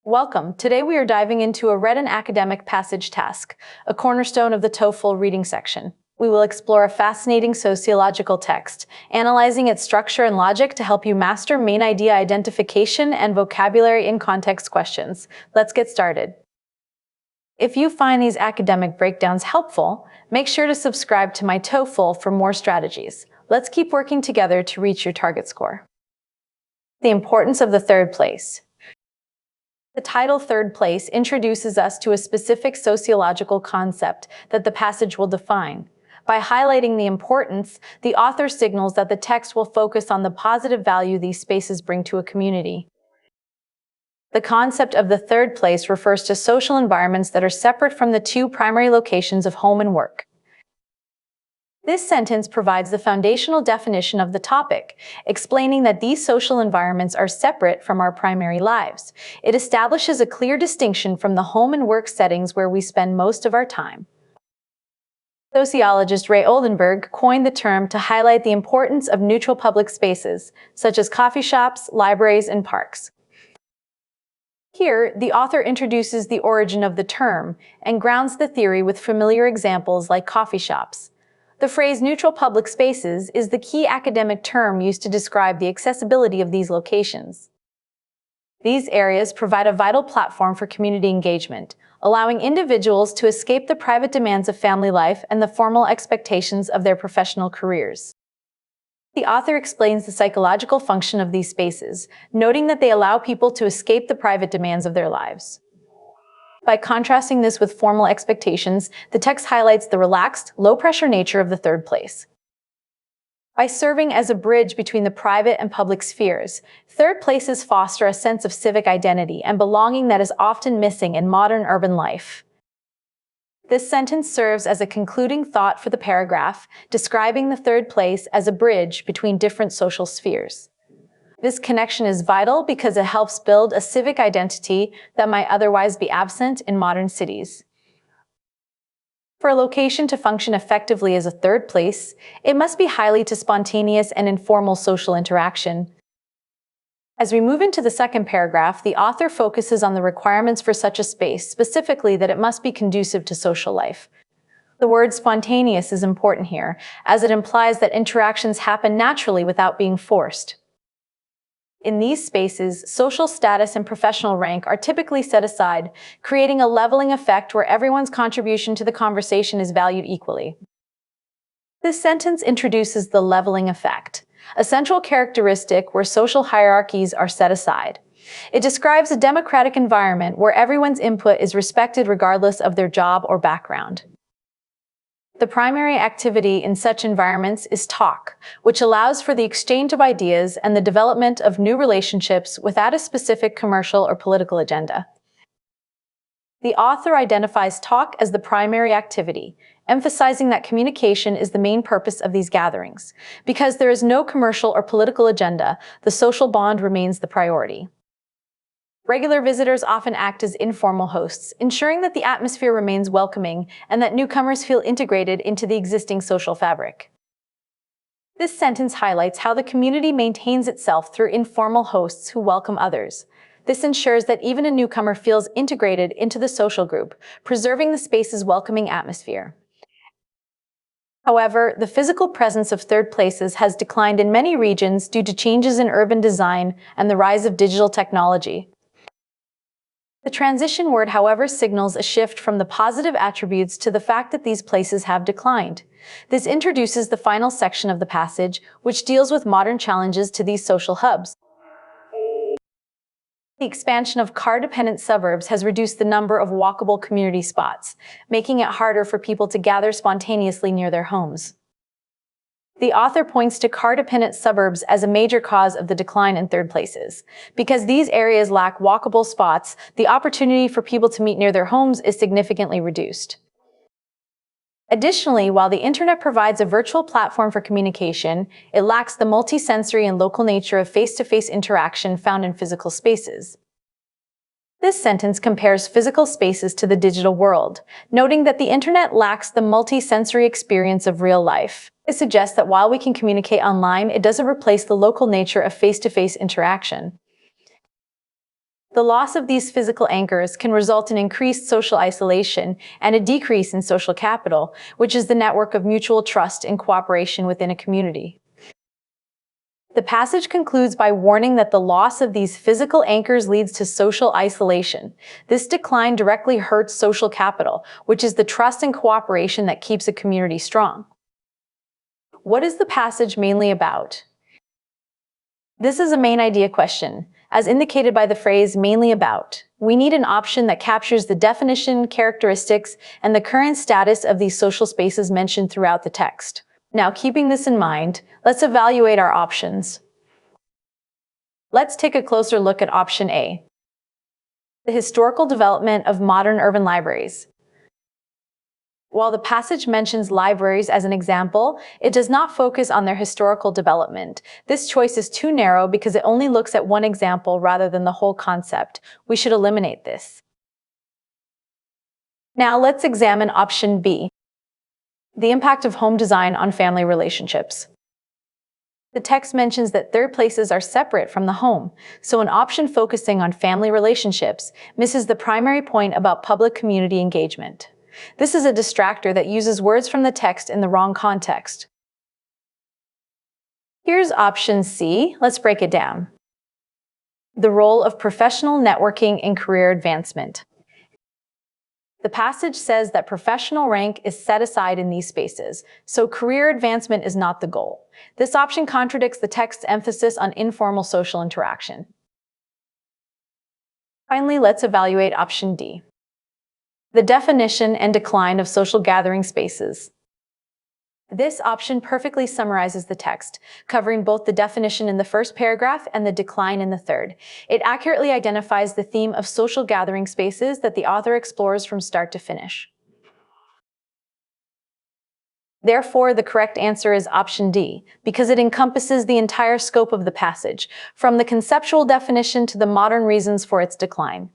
Welcome. Today we are diving into a read an academic passage task, a cornerstone of the TOEFL reading section. We will explore a fascinating sociological text, analyzing its structure and logic to help you master main idea identification and vocabulary in context questions. Let's get started. If you find these academic breakdowns helpful, make sure to subscribe to myTOEFL for more strategies. Let's keep working together to reach your target score. The importance of the third place. The title third place introduces us to a specific sociological concept that the passage will define. By highlighting the importance, the author signals that the text will focus on the positive value these spaces bring to a community. The concept of the third place refers to social environments that are separate from the two primary locations of home and work. This sentence provides the foundational definition of the topic, explaining that these social environments are separate from our primary lives. It establishes a clear distinction from the home and work settings where we spend most of our time. Sociologist Ray Oldenburg coined the term to highlight the importance of neutral public spaces, such as coffee shops, libraries, and parks. Here, the author introduces the origin of the term and grounds the theory with familiar examples like coffee shops. The phrase neutral public spaces is the key academic term used to describe the accessibility of these locations. These areas provide a vital platform for community engagement, allowing individuals to escape the private demands of family life and the formal expectations of their professional careers. The author explains the psychological function of these spaces, noting that they allow people to escape the private demands of their lives. By contrasting this with formal expectations, the text highlights the relaxed, low-pressure nature of the third place. By serving as a bridge between the private and public spheres, third places foster a sense of civic identity and belonging that is often missing in modern urban life. This sentence serves as a concluding thought for the paragraph, describing the third place as a bridge between different social spheres. This connection is vital because it helps build a civic identity that might otherwise be absent in modern cities. For a location to function effectively as a third place, it must be highly to spontaneous and informal social interaction. As we move into the second paragraph, the author focuses on the requirements for such a space, specifically that it must be conducive to social life. The word spontaneous is important here, as it implies that interactions happen naturally without being forced. In these spaces, social status and professional rank are typically set aside, creating a leveling effect where everyone's contribution to the conversation is valued equally. This sentence introduces the leveling effect, a central characteristic where social hierarchies are set aside. It describes a democratic environment where everyone's input is respected regardless of their job or background. The primary activity in such environments is talk, which allows for the exchange of ideas and the development of new relationships without a specific commercial or political agenda. The author identifies talk as the primary activity, emphasizing that communication is the main purpose of these gatherings. Because there is no commercial or political agenda, the social bond remains the priority. Regular visitors often act as informal hosts, ensuring that the atmosphere remains welcoming and that newcomers feel integrated into the existing social fabric. This sentence highlights how the community maintains itself through informal hosts who welcome others. This ensures that even a newcomer feels integrated into the social group, preserving the space's welcoming atmosphere. However, the physical presence of third places has declined in many regions due to changes in urban design and the rise of digital technology. The transition word, however, signals a shift from the positive attributes to the fact that these places have declined. This introduces the final section of the passage, which deals with modern challenges to these social hubs. The expansion of car-dependent suburbs has reduced the number of walkable community spots, making it harder for people to gather spontaneously near their homes. The author points to car-dependent suburbs as a major cause of the decline in third places. Because these areas lack walkable spots, the opportunity for people to meet near their homes is significantly reduced. Additionally, while the internet provides a virtual platform for communication, it lacks the multisensory and local nature of face-to-face interaction found in physical spaces. This sentence compares physical spaces to the digital world, noting that the internet lacks the multi-sensory experience of real life. It suggests that while we can communicate online, it doesn't replace the local nature of face-to-face interaction. The loss of these physical anchors can result in increased social isolation and a decrease in social capital, which is the network of mutual trust and cooperation within a community. The passage concludes by warning that the loss of these physical anchors leads to social isolation. This decline directly hurts social capital, which is the trust and cooperation that keeps a community strong. What is the passage mainly about? This is a main idea question. As indicated by the phrase mainly about, we need an option that captures the definition, characteristics, and the current status of these social spaces mentioned throughout the text. Now, keeping this in mind, let's evaluate our options. Let's take a closer look at option A, the historical development of modern urban libraries. While the passage mentions libraries as an example, it does not focus on their historical development. This choice is too narrow because it only looks at one example rather than the whole concept. We should eliminate this. Now let's examine option B, the impact of home design on family relationships. The text mentions that third places are separate from the home, so an option focusing on family relationships misses the primary point about public community engagement. This is a distractor that uses words from the text in the wrong context. Here's option C. Let's break it down. The role of professional networking in career advancement. The passage says that professional rank is set aside in these spaces, so career advancement is not the goal. This option contradicts the text's emphasis on informal social interaction. Finally, let's evaluate option D, the definition and decline of social gathering spaces. This option perfectly summarizes the text, covering both the definition in the first paragraph and the decline in the third. It accurately identifies the theme of social gathering spaces that the author explores from start to finish. Therefore, the correct answer is option D, because it encompasses the entire scope of the passage, from the conceptual definition to the modern reasons for its decline.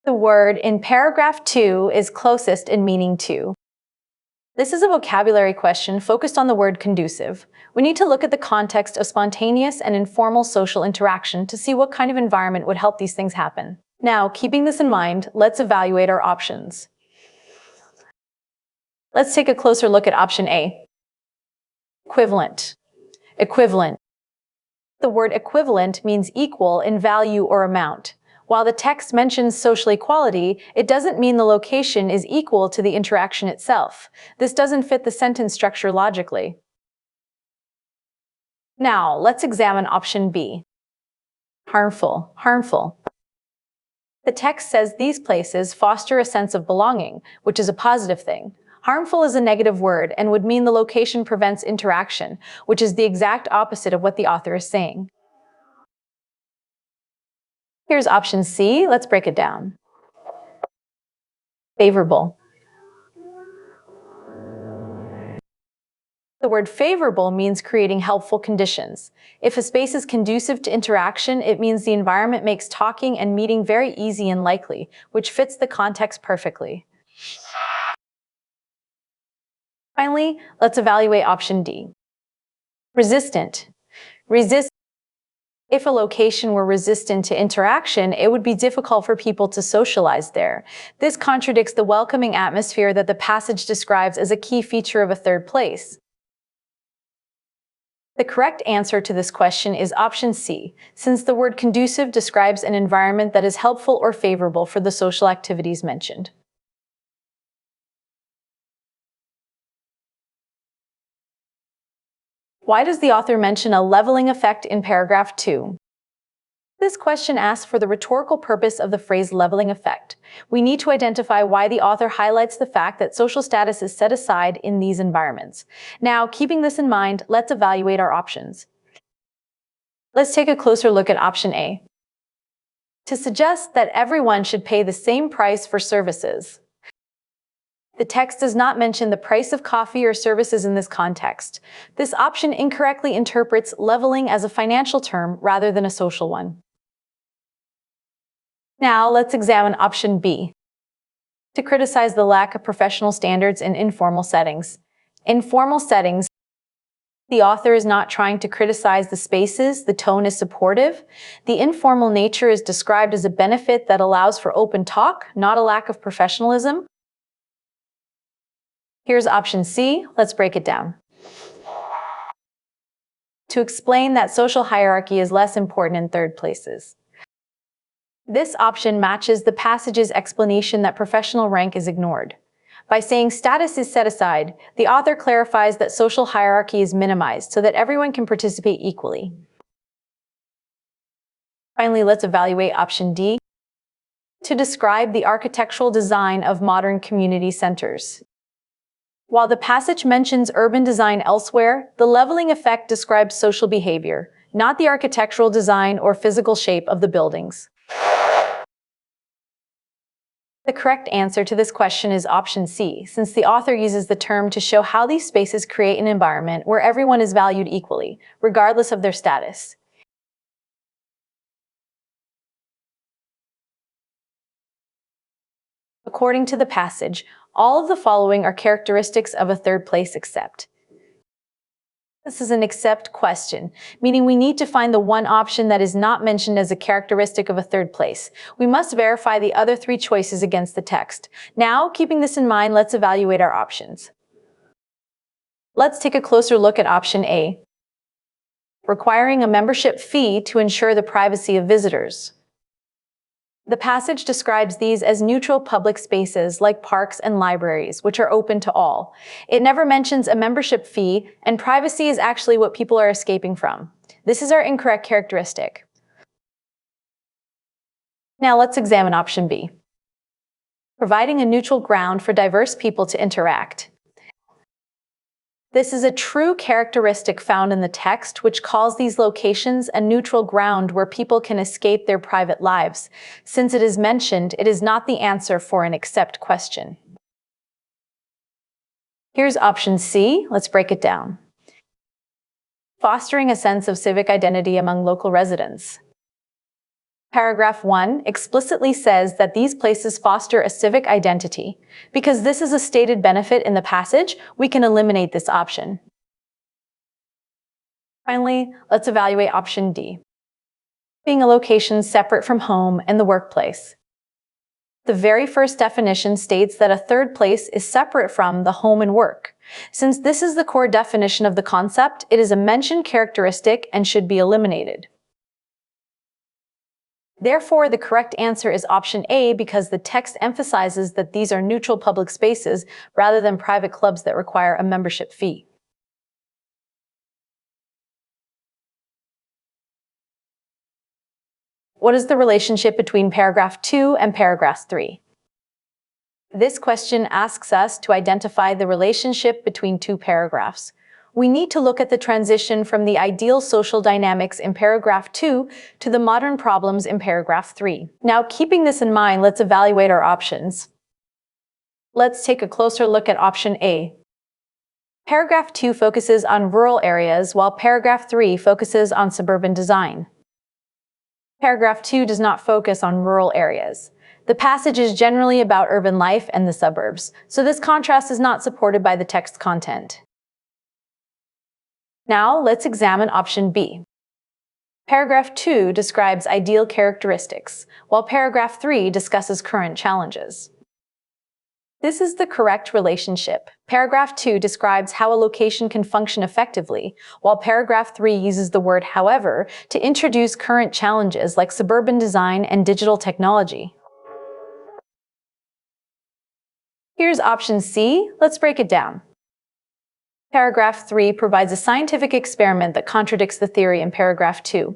The word in paragraph 2 is closest in meaning to. This is a vocabulary question focused on the word conducive. We need to look at the context of spontaneous and informal social interaction to see what kind of environment would help these things happen. Now, keeping this in mind, let's evaluate our options. Let's take a closer look at option A. Equivalent. Equivalent. The word equivalent means equal in value or amount. While the text mentions social equality, it doesn't mean the location is equal to the interaction itself. This doesn't fit the sentence structure logically. Now, let's examine option B. Harmful. Harmful. The text says these places foster a sense of belonging, which is a positive thing. Harmful is a negative word and would mean the location prevents interaction, which is the exact opposite of what the author is saying. Here's option C. Let's break it down. Favorable. The word favorable means creating helpful conditions. If a space is conducive to interaction, it means the environment makes talking and meeting very easy and likely, which fits the context perfectly. Finally, let's evaluate option D. Resistant. If a location were resistant to interaction, it would be difficult for people to socialize there. This contradicts the welcoming atmosphere that the passage describes as a key feature of a third place. The correct answer to this question is option C, since the word conducive describes an environment that is helpful or favorable for the social activities mentioned. Why does the author mention a leveling effect in paragraph 2? This question asks for the rhetorical purpose of the phrase leveling effect. We need to identify why the author highlights the fact that social status is set aside in these environments. Now, keeping this in mind, let's evaluate our options. Let's take a closer look at option A. To suggest that everyone should pay the same price for services. The text does not mention the price of coffee or services in this context. This option incorrectly interprets leveling as a financial term rather than a social one. Now, let's examine option B. To criticize the lack of professional standards in informal settings. Informal settings. The author is not trying to criticize the spaces, the tone is supportive. The informal nature is described as a benefit that allows for open talk, not a lack of professionalism. Here's option C. Let's break it down. To explain that social hierarchy is less important in third places. This option matches the passage's explanation that professional rank is ignored. By saying status is set aside, the author clarifies that social hierarchy is minimized so that everyone can participate equally. Finally, let's evaluate option D. To describe the architectural design of modern community centers. While the passage mentions urban design elsewhere, the leveling effect describes social behavior, not the architectural design or physical shape of the buildings. The correct answer to this question is option C, since the author uses the term to show how these spaces create an environment where everyone is valued equally, regardless of their status. According to the passage, all of the following are characteristics of a third place except. This is an except question, meaning we need to find the one option that is not mentioned as a characteristic of a third place. We must verify the other three choices against the text. Now, keeping this in mind, let's evaluate our options. Let's take a closer look at option A, requiring a membership fee to ensure the privacy of visitors. The passage describes these as neutral public spaces like parks and libraries, which are open to all. It never mentions a membership fee, and privacy is actually what people are escaping from. This is our incorrect characteristic. Now let's examine option B, providing a neutral ground for diverse people to interact. This is a true characteristic found in the text, which calls these locations a neutral ground where people can escape their private lives. Since it is mentioned, it is not the answer for an except question. Here's option C. Let's break it down. Fostering a sense of civic identity among local residents. Paragraph 1 explicitly says that these places foster a civic identity. Because this is a stated benefit in the passage, we can eliminate this option. Finally, let's evaluate option D, being a location separate from home and the workplace. The very first definition states that a third place is separate from the home and work. Since this is the core definition of the concept, it is a mentioned characteristic and should be eliminated. Therefore, the correct answer is option A because the text emphasizes that these are neutral public spaces rather than private clubs that require a membership fee. What is the relationship between paragraph 2 and paragraph 3? This question asks us to identify the relationship between two paragraphs. We need to look at the transition from the ideal social dynamics in paragraph 2 to the modern problems in paragraph 3. Now, keeping this in mind, let's evaluate our options. Let's take a closer look at option A. Paragraph 2 focuses on rural areas, while paragraph 3 focuses on suburban design. Paragraph 2 does not focus on rural areas. The passage is generally about urban life and the suburbs, so this contrast is not supported by the text content. Now, let's examine option B. Paragraph 2 describes ideal characteristics, while paragraph 3 discusses current challenges. This is the correct relationship. Paragraph 2 describes how a location can function effectively, while paragraph 3 uses the word however to introduce current challenges like suburban design and digital technology. Here's option C. Let's break it down. Paragraph 3 provides a scientific experiment that contradicts the theory in paragraph 2.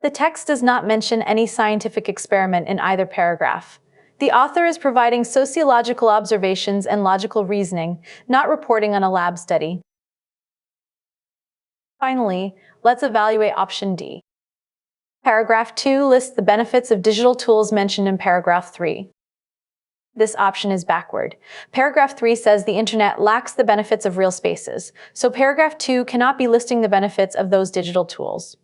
The text does not mention any scientific experiment in either paragraph. The author is providing sociological observations and logical reasoning, not reporting on a lab study. Finally, let's evaluate option D. Paragraph 2 lists the benefits of digital tools mentioned in paragraph 3. This option is backward. Paragraph 3 says the internet lacks the benefits of real spaces, so paragraph 2 cannot be listing the benefits of those digital tools.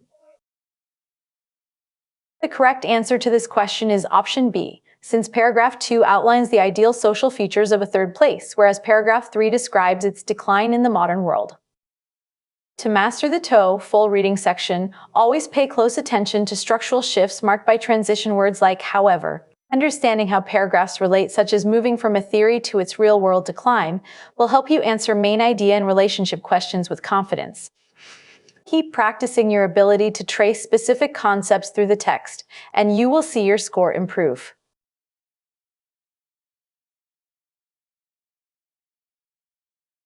The correct answer to this question is option B, since paragraph 2 outlines the ideal social features of a third place, whereas paragraph 3 describes its decline in the modern world. To master the TOEFL reading section, always pay close attention to structural shifts marked by transition words like however. Understanding how paragraphs relate, such as moving from a theory to its real-world decline, will help you answer main idea and relationship questions with confidence. Keep practicing your ability to trace specific concepts through the text, and you will see your score improve.